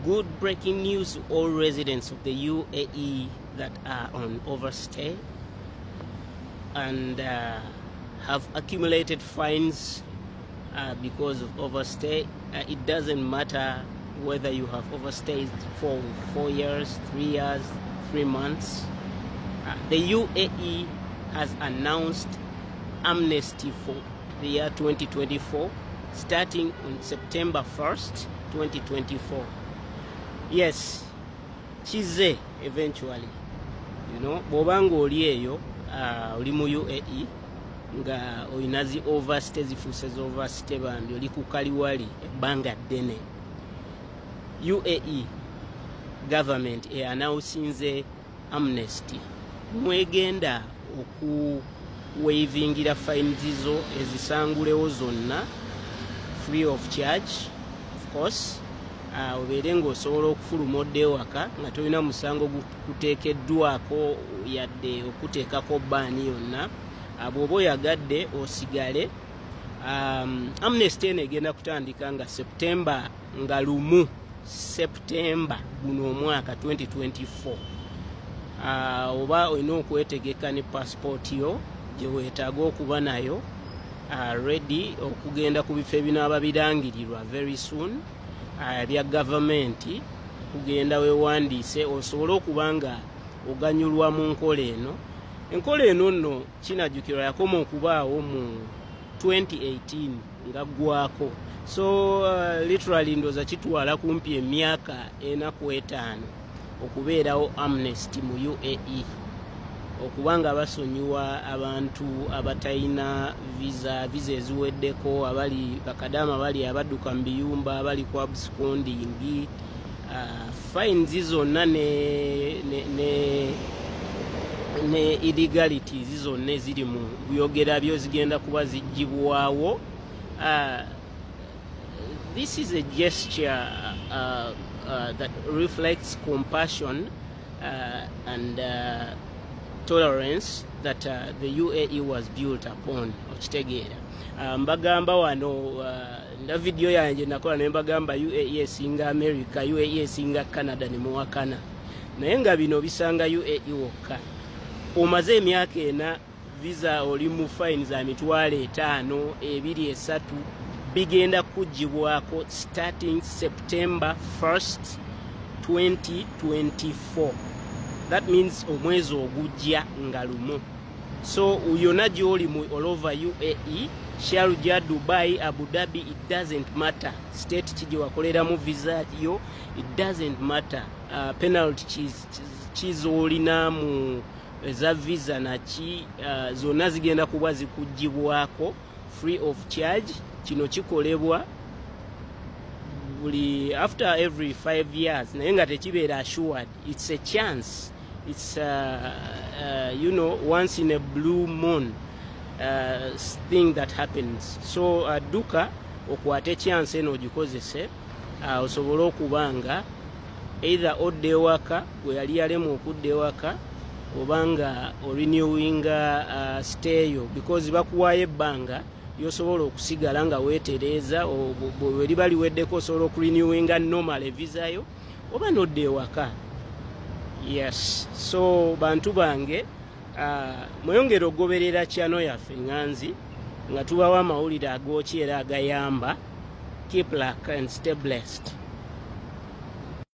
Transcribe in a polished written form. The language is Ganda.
Good breaking news to all residents of the UAE that are on overstay and have accumulated fines because of overstay. It doesn't matter whether you have overstayed for 4 years, 3 years, 3 months. The UAE has announced amnesty for the year 2024 starting on September 1st, 2024. Yes, chize eventually. You know, bobanga oli eyo oli mu UAE nga oyinazi overstay zifuse overstay bambi oli ku kaliwali ebbanga ddene. UAE government announcing amnesty. Mwegenda okuwavingira fines zo ezisangulewo zonna free of charge, of course. Obeere ng'osobola okufuluma odde ewaka nga tolina musango guteekeddwako yadde okuteekako bbaani yonna. Bw'oba oyagadde osigale. Amnesty eno egenda kutandika nga September nga 1 September guno omwaka 2024. Oba olina okwetegeka ne passport yo gye weetaaga okuba nayo ready okugenda ku bifo ebinaaba birangirirwa very soon. Bya gavumenti kugenda weewandiise osobole okuba nga oganyulwa mu nkola eno. Enkola eno nno kinajjukirwa yakoma okubaawo mu 2018 nga ggwako. So literally ndoza kitwala kumpi emyaka 45 okubeerawo amnesty mu UAE okubanga basonyiwa abantu abatalina visa eziweddeko, abali bakadama, abali abadduka mu biyumba, abali ku absconding, fines zonna ne illegalities zonna eziri mu byogera byo zigenda kuba zigibwawo. This is a gesture that reflects compassion and tolerance that the UAE was built upon. Okitegeera mbagamba wano nda video yange nakola ne mbagamba UAE esinga America, UAE esinga Canada ne muwakana, naye nga bino bisanga UAE wokka. Omaze emyaka ena visa oli mu fines za mitwalo 5, 2, 3 bigenda kugibwako starting September 1st, 2024. That means omwezi ogujja nga 1. So uyona gy'oli mu all over UAE, Sharjah, Dubai, Abu Dhabi, it doesn't matter. State kiji wakoleramu visa yo, it doesn't matter. Penalty chizolina mu za visa na chi zonna zigenda kuba zikugibwako free of charge. Kino kikolebwa buli after every 5 years naye nga tekibeera assured. It's a chance. It's you know, once in a blue moon thing that happens. So adduka okwate chance eno ogikozese osobole okubanga either odde ewaka we yali yalemu okudda ewaka obanga renewinga stayo because bakuwaayo ebbanga yosobola okusigala nga weetereeza bwe liba liweddeko osobola okurenewinga normal visa yo oba nodde ewaka. Yes, so bantu bange mweyongera okugoberera channel yaffe Nganzi nga tubawa amawulire ag'oki era agayamba. Keep luck and stay blessed.